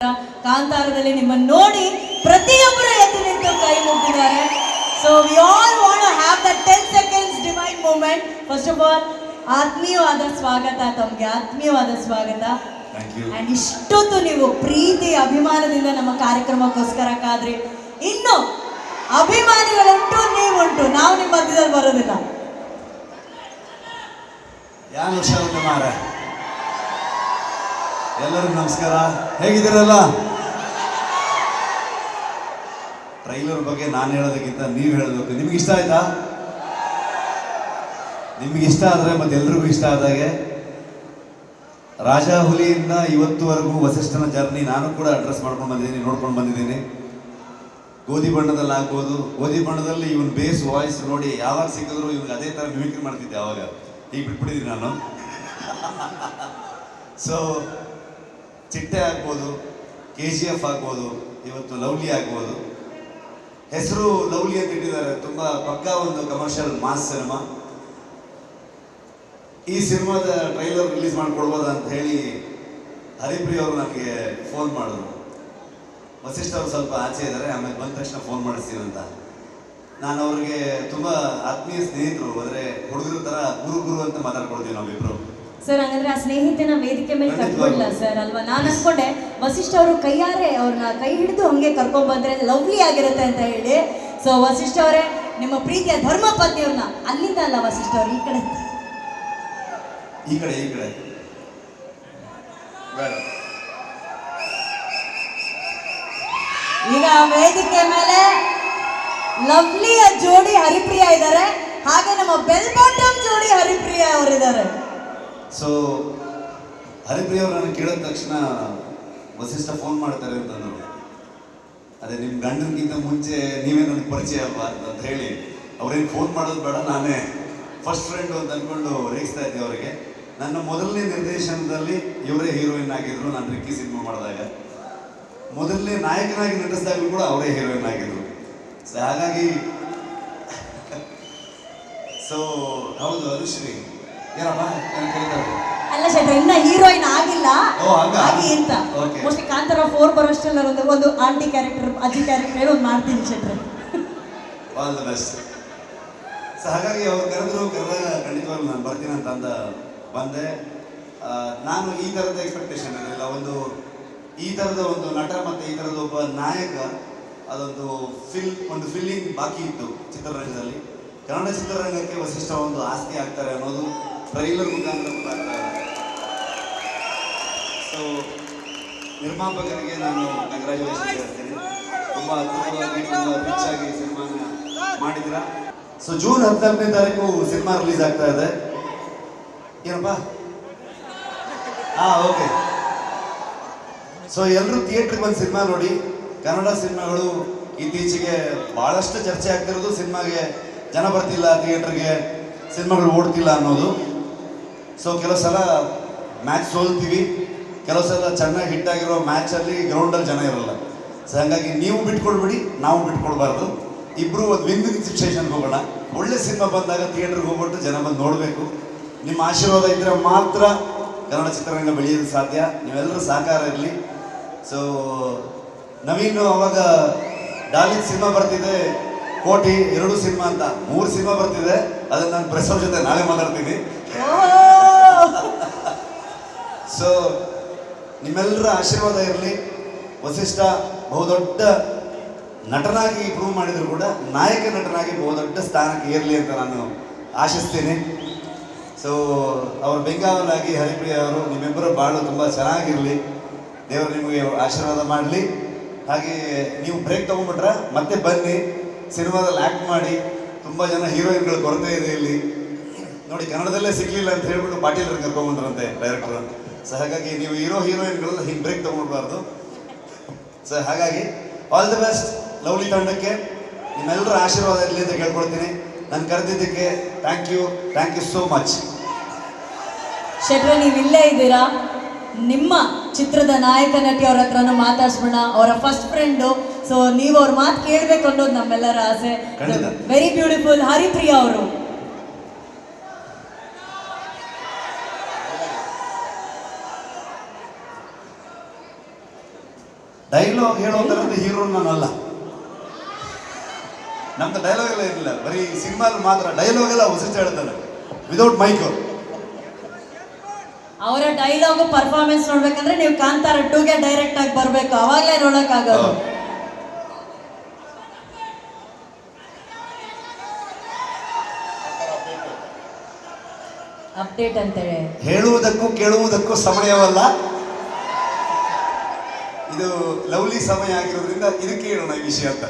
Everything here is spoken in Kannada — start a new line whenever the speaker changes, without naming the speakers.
ಕಾಂತಾರದಲ್ಲಿ ನಿಮ್ಮನ್ನು ನೋಡಿ ಪ್ರತಿಯೊಬ್ಬರು ಎದ್ದು ನಿಂತು ಕೈ ಮುಗಿದಿದ್ದಾರೆ. So we all want to have that 10 seconds divine moment. First of all ಆತ್ಮೀಯವಾದ ಸ್ವಾಗತ, ತಮಗೆ ಆತ್ಮೀಯವಾದ ಸ್ವಾಗತ. ಅಂಡ್ ಇಷ್ಟೊತ್ತು ನೀವು ಪ್ರೀತಿ ಅಭಿಮಾನದಿಂದ ನಮ್ಮ ಕಾರ್ಯಕ್ರಮಕ್ಕೋಸ್ಕರ ಕಾದ್ರಿ. ಇನ್ನು ಅಭಿಮಾನಿಗಳುಂಟು, ನೀವುಂಟು, ನಾವು ನಿಮ್ಮ ಮಧ್ಯದಲ್ಲಿ ಬರೋದಿಲ್ಲ.
ಎಲ್ಲರಿಗೂ ನಮಸ್ಕಾರ, ಹೇಗಿದ್ದೀರಲ್ಲ? ಟ್ರೈಲರ್ ಬಗ್ಗೆ ನಾನು ಹೇಳೋದಕ್ಕಿಂತ ನೀವು ಹೇಳಬೇಕು. ನಿಮ್ಗೆ ಇಷ್ಟ ಆಯ್ತಾ? ನಿಮ್ಗೆ ಇಷ್ಟ ಆದರೆ ಮತ್ತೆ ಎಲ್ರಿಗೂ ಇಷ್ಟ ಆದಾಗೆ ರಾಜ ಹುಲಿಯಿಂದ ಇವತ್ತುವರೆಗೂ ವಸಿಷ್ಠನ ಜರ್ನಿ ನಾನು ಕೂಡ ಅಡ್ರೆಸ್ ಮಾಡ್ಕೊಂಡು ಬಂದಿದ್ದೀನಿ, ನೋಡ್ಕೊಂಡು ಬಂದಿದ್ದೀನಿ. ಗೋಧಿ ಬಣ್ಣದಲ್ಲಿ ಆಗ್ಬೋದು, ಗೋಧಿ ಬಣ್ಣದಲ್ಲಿ ಇವನ್ ಬೇಸ್ ವಾಯ್ಸ್ ನೋಡಿ ಯಾವಾಗ ಸಿಕ್ಕಿದ್ರು ಇವ್ನಿಗೆ ಅದೇ ಥರ ಮಿಮಿಕ್ರಿ ಮಾಡ್ತಿದ್ದೆ. ಅವಾಗ ಈಗ ಬಿಟ್ಬಿಟ್ಟಿದ್ದೀನಿ ನಾನು. ಸೊ ಚಿಟ್ಟೆ ಆಗ್ಬೋದು, KGF ಆಗ್ಬೋದು, ಇವತ್ತು ಲವ್ಲಿ ಆಗ್ಬೋದು. ಹೆಸರು ಲವ್ಲಿ ಅಂತ ಇಟ್ಟಿದ್ದಾರೆ, ತುಂಬ ಪಕ್ಕಾ ಒಂದು ಕಮರ್ಷಿಯಲ್ ಮಾಸ್ ಸಿನಿಮಾ. ಈ ಸಿನಿಮಾದ ಟ್ರೈಲರ್ ರಿಲೀಸ್ ಮಾಡಿಕೊಡ್ಬೋದ ಅಂತ ಹೇಳಿ ಹರಿಪ್ರಿಯ ಅವರು ನನಗೆ ಫೋನ್ ಮಾಡಿದ್ರು. ವಸಿಷ್ಠ ಅವರು ಸ್ವಲ್ಪ ಆಚೆ ಇದ್ದಾರೆ, ಆಮೇಲೆ ಬಂದ ತಕ್ಷಣ ಫೋನ್ ಮಾಡಿಸ್ತೀವಿ ಅಂತ. ನಾನು ಅವ್ರಿಗೆ ತುಂಬ ಆತ್ಮೀಯ ಸ್ನೇಹಿತರು, ಅಂದರೆ ಹುಡುಗರ ಥರ ಗುರು ಅಂತ ಮಾತಾಡ್ಕೊಳ್ತೀವಿ ನಾವಿಬ್ರು.
ಸರ್, ಹಾಗಾದ್ರೆ ಆ ಸ್ನೇಹಿತನ ವೇದಿಕೆ ಮೇಲೆ ಕರ್ಕೊಳ್ಳ ಸರ್ ಅಲ್ವಾ? ನಾನು ಅನ್ಕೊಂಡೆ ವಸಿಷ್ಠ ಅವರು ಕೈಯಾರೆ ಅವ್ರನ್ನ ಕೈ ಹಿಡಿದು ಹಂಗೆ ಕರ್ಕೊಂಡ್ ಬಂದ್ರೆ ಲವ್ಲಿ ಆಗಿರುತ್ತೆ ಅಂತ ಹೇಳಿ. ಸೊ ವಸಿಷ್ಠ ಅವರೇ, ನಿಮ್ಮ ಪ್ರೀತಿಯ ಧರ್ಮ ಪತ್ನಿಯವ್ರನ್ನ ಅಲ್ಲಿಂದ ಅಲ್ಲ ವಸಿಷ್ಠ ಅವರು ಈ ಕಡೆ ಈಗ ವೇದಿಕೆ ಮೇಲೆ ಲವ್ಲಿಯ ಜೋಡಿ ಹರಿಪ್ರಿಯ ಇದ್ದಾರೆ, ಹಾಗೆ ನಮ್ಮ ಬೆಲ್ ಬಾಟಮ್ ಜೋಡಿ ಹರಿಪ್ರಿಯ ಅವರಿದ್ದಾರೆ.
ಸೊ ಹರಿಪ್ರಿಯ ಅವರು ನನಗೆ ಕೇಳಿದ ತಕ್ಷಣ ವಸಿಷ್ಠ ಫೋನ್ ಮಾಡ್ತಾರೆ ಅಂತಂದರು. ಅದೇ ನಿಮ್ಮ ಗಂಡನಿಗಿಂತ ಮುಂಚೆ ನೀವೇ ನನಗೆ ಪರಿಚಯ ಅಲ್ವಾ ಅಂತ ಹೇಳಿ ಅವ್ರೇನು ಫೋನ್ ಮಾಡೋದು ಬೇಡ, ನಾನೇ ಫಸ್ಟ್ ಫ್ರೆಂಡು ಅಂತ ಅಂದ್ಕೊಂಡು ರೇಗಿಸ್ತಾ ಇದ್ದೆ ಅವರಿಗೆ. ನನ್ನ ಮೊದಲನೇ ನಿರ್ದೇಶನದಲ್ಲಿ ಇವರೇ ಹೀರೋಯಿನ್ ಆಗಿದ್ರು. ನಾನು ರಿಕ್ಕಿ ಸಿನಿಮಾ ಮಾಡಿದಾಗ ಮೊದಲನೇ ನಾಯಕನಾಗಿ ನಟಿಸಿದಾಗಲೂ ಕೂಡ ಅವರೇ ಹೀರೋಯಿನ್ ಆಗಿದ್ರು. ಸೊ ಹಾಗಾಗಿ ಸೊ ಹೌದು ಅನುಶ್ರೀ ಏನಪ್ಪ
ಅಲ್ಲ ಶೆಟ್ರ, ಇನ್ನ ಹೀರೋಯಿನ್ ಆಗಿಲ್ಲ, ಆಗಿ ಅಂತ ಮೋಸ್ಟ್ಲಿ ಕಾಂತಾರ 4 ಬರೋಷ್ಟೆಲ್ಲ ಒಂದು ಆಂಟಿ ಕ್ಯಾರೆಕ್ಟರ್, ಅಜ್ಜಿ ಕ್ಯಾರೆಕ್ಟರ್ ಒಂದು ಮಾಡ್ತೀನಿ ಶೆಟ್ರ.
All the best. ಸೊ ಹಾಗಾಗಿ ಅವ್ರು ಕರೆದಾಗ ಖಂಡಿತವಾಗ್ಲೂ ನಾನು ಬರ್ತೀನಿ ಅಂತ ಬಂದೆ. ನಾನು ಈ ಥರದ ಎಕ್ಸ್ಪೆಕ್ಟೇಷನ್ ಇರಲಿಲ್ಲ. ಈ ಥರದ ಒಂದು ನಟ ಮತ್ತು ಈ ಥರದ ಒಬ್ಬ ನಾಯಕ, ಅದೊಂದು ಫೀಲಿಂಗ್ ಬಾಕಿ ಇತ್ತು ಚಿತ್ರರಂಗದಲ್ಲಿ. ಕನ್ನಡ ಚಿತ್ರರಂಗಕ್ಕೆ ವಸಿಷ್ಠ ಒಂದು ಆಸ್ತಿ ಆಗ್ತಾರೆ ಅನ್ನೋದು ಟ್ರೈಲರ್ ಮುಖಾಂತರ ಗೊತ್ತಾಗ್ತಾ ಇದೆ. ಸೊ ನಿರ್ಮಾಪಕರಿಗೆ ನಾನು ಕಂಗ್ರ್ಯಾಚುಲೇಷನ್ ಹೇಳ್ತೀನಿ. ತುಂಬ ಅದ್ಭುತವಾಗಿ, ತುಂಬ ರಿಚ್ ಆಗಿ ಸಿನಿಮಾನ ಮಾಡಿದ್ದೀರಾ. ಸೊ ಜೂನ್ 14ನೇ ತಾರೀಕು ಸಿನಿಮಾ ರಿಲೀಸ್ ಆಗ್ತಾ ಇದೆ. ಏನಪ್ಪ? ಓಕೆ. ಸೊ ಎಲ್ಲರೂ ಥಿಯೇಟ್ರಿಗೆ ಬಂದು ಸಿನಿಮಾ ನೋಡಿ. ಕನ್ನಡ ಸಿನಿಮಾಗಳು ಇತ್ತೀಚೆಗೆ ಭಾಳಷ್ಟು ಚರ್ಚೆ ಆಗ್ತಿರೋದು ಸಿನಿಮಾಗೆ ಜನ ಬರ್ತಿಲ್ಲ, ಥಿಯೇಟ್ರಿಗೆ ಸಿನಿಮಾಗಳು ಓಡ್ತಿಲ್ಲ ಅನ್ನೋದು. ಸೊ ಕೆಲವು ಸಲ ಮ್ಯಾಚ್ ಸೋಲ್ತೀವಿ, ಕೆಲವು ಸಲ ಚೆನ್ನಾಗಿ ಹಿಟ್ಟಾಗಿರೋ ಮ್ಯಾಚಲ್ಲಿ ಗ್ರೌಂಡಲ್ಲಿ ಜನ ಇರಲ್ಲ. ಸೊ ಹಾಗಾಗಿ ನೀವು ಬಿಟ್ಕೊಡ್ಬೇಡಿ, ನಾವು ಬಿಟ್ಕೊಡ್ಬಾರ್ದು. ಇಬ್ಬರು ಒಂದು ವಿನ್ ಸಿಚುವೇಶನ್ಗೆ ಹೋಗೋಣ. ಒಳ್ಳೆ ಸಿನಿಮಾ ಬಂದಾಗ ಥಿಯೇಟ್ರಿಗೆ ಹೋಗ್ಬಿಟ್ಟು ಜನ ಬಂದು ನೋಡಬೇಕು. ನಿಮ್ಮ ಆಶೀರ್ವಾದ ಇದ್ದರೆ ಮಾತ್ರ ಕನ್ನಡ ಚಿತ್ರರಂಗ ಬೆಳೆಯೋದು ಸಾಧ್ಯ. ನೀವೆಲ್ಲರೂ ಸಹಕಾರ ಇರಲಿ. ಸೊ ನವೀನ್ ಅವಾಗ ಡಾರ್ಲಿಂಗ್ ಸಿನಿಮಾ ಬರ್ತಿದೆ, ಕೋಟಿ 2 ಸಿನಿಮಾ ಅಂತ 3 ಸಿನಿಮಾ ಬರ್ತಿದೆ. ಅದನ್ನು ನಾನು ಪ್ರೆಸ್ ಅವ್ರ ಜೊತೆ ನಾಳೆ ಮಾತಾಡ್ತೀನಿ. ಸೊ ನಿಮ್ಮೆಲ್ಲರ ಆಶೀರ್ವಾದ ಇರಲಿ. ವಸಿಷ್ಠ ಬಹುದೊಡ್ಡ ನಟನಾಗಿ ಪ್ರೂವ್ ಮಾಡಿದ್ರು ಕೂಡ ನಾಯಕ ನಟನಾಗಿ ಬಹುದೊಡ್ಡ ಸ್ಥಾನಕ್ಕೆ ಏರಲಿ ಅಂತ ನಾನು ಆಶಿಸ್ತೀನಿ. ಸೊ ಅವ್ರ ಬೆಂಗಾವಲಾಗಿ ಹರಿಪ್ರಿಯ ಅವರು ನಿಮ್ಮಿಬ್ಬರ ಬಾಳು ತುಂಬ ಚೆನ್ನಾಗಿರಲಿ. ದೇವರು ನಿಮಗೆ ಆಶೀರ್ವಾದ ಮಾಡಲಿ. ಹಾಗೆ ನೀವು ಬ್ರೇಕ್ ತೊಗೊಂಡ್ಬಿಟ್ರೆ ಮತ್ತೆ ಬನ್ನಿ, ಸಿನಿಮಾದಲ್ಲಿ ಆ್ಯಕ್ಟ್ ಮಾಡಿ. ತುಂಬ ಜನ ಹೀರೋಯಿನ್ಗಳು ಕೊರತೆ ಇದೆ ಇಲ್ಲಿ ನೋಡಿ. ಕನ್ನಡದಲ್ಲೇ ಸಿಗಲಿಲ್ಲ ಅಂತ ಹೇಳ್ಬಿಟ್ಟು ಪಾಟೀಲ್ ಕರ್ಕೊಂಡ್ಬಂದ್ರಂತೆ ಡೈರೆಕ್ಟರ್. ಸೊ ಹಾಗಾಗಿ ನೀವು ಹೀರೋಯಿನ್ಗಳೆಲ್ಲ ಹಿಂಗೆ ಬ್ರೇಕ್ ತೊಗೊಂಡ್ಬಾರ್ದು. ಸೊ ಹಾಗಾಗಿ ಆಲ್ ದಿ ಬೆಸ್ಟ್ ಲವ್ಲಿ ತಂಡಕ್ಕೆ. ನಿಮ್ಮೆಲ್ಲರ ಆಶೀರ್ವಾದ ಇರಲಿ ಅಂತ ಕೇಳ್ಕೊಳ್ತೀನಿ. ನಾನು ಕರೆದಿದ್ದಕ್ಕೆ ಥ್ಯಾಂಕ್ ಯು ಸೋ ಮಚ್.
ಶೆಟ್ರ, ನೀವು ಇಲ್ಲೇ ಇದ್ದೀರಾ, ನಿಮ್ಮ ಚಿತ್ರದ ನಾಯಕ ನಟಿ ಅವ್ರ ಹತ್ರನೂ ಮಾತಾಡ್ಸೋಣ, ಅವರ ಫಸ್ಟ್ ಫ್ರೆಂಡು. ಸೊ ನೀವು ಅವ್ರ ಮಾತು ಕೇಳಬೇಕು ಅನ್ನೋದು ನಮ್ಮೆಲ್ಲರ ಆಸೆ. ವೆರಿ ಬ್ಯೂಟಿಫುಲ್ ಹರಿಪ್ರಿಯ ಅವರು.
ಡೈಲಾಗ್ ಹೇಳೋ ಥರದ ಹೀರೋ ನಾನಲ್ಲ. ನಮ್ದು ಡೈಲಾಗ್ ಎಲ್ಲ ಇರಲಿಲ್ಲ, ಬರೀ ಸಿನಿಮಾಲ್ ಮಾತ್ರ ಡೈಲಾಗ್ ಎಲ್ಲ ವಸಿಷ್ಠ ಹೇಳ್ತಾರೆ ವಿದೌಟ್ ಮೈಕ್.
ಅವರ ಡೈಲಾಗು ಪರ್ಫಾರ್ಮೆನ್ಸ್ ನೋಡ್ಬೇಕಂದ್ರೆ ನೀವು ಕಾಂತಾರ 2ಗೆ ಡೈರೆಕ್ಟ್ ಆಗಿ ಬರ್ಬೇಕು, ಅವಾಗಲೇ ನೋಡಕ್ಕಾಗೋದು. ಅಪ್ಡೇಟ್ ಅಂತೇಳಿ
ಹೇಳುವುದಕ್ಕೂ ಕೇಳುವುದಕ್ಕೂ ಸಮಯವಲ್ಲ, ಇದು ಲವ್ಲಿ ಸಮಯ ಆಗಿರೋದ್ರಿಂದ ಇದಕ್ಕೆ ಹೇಳೋಣ ಈ ವಿಷಯ ಅಂತ.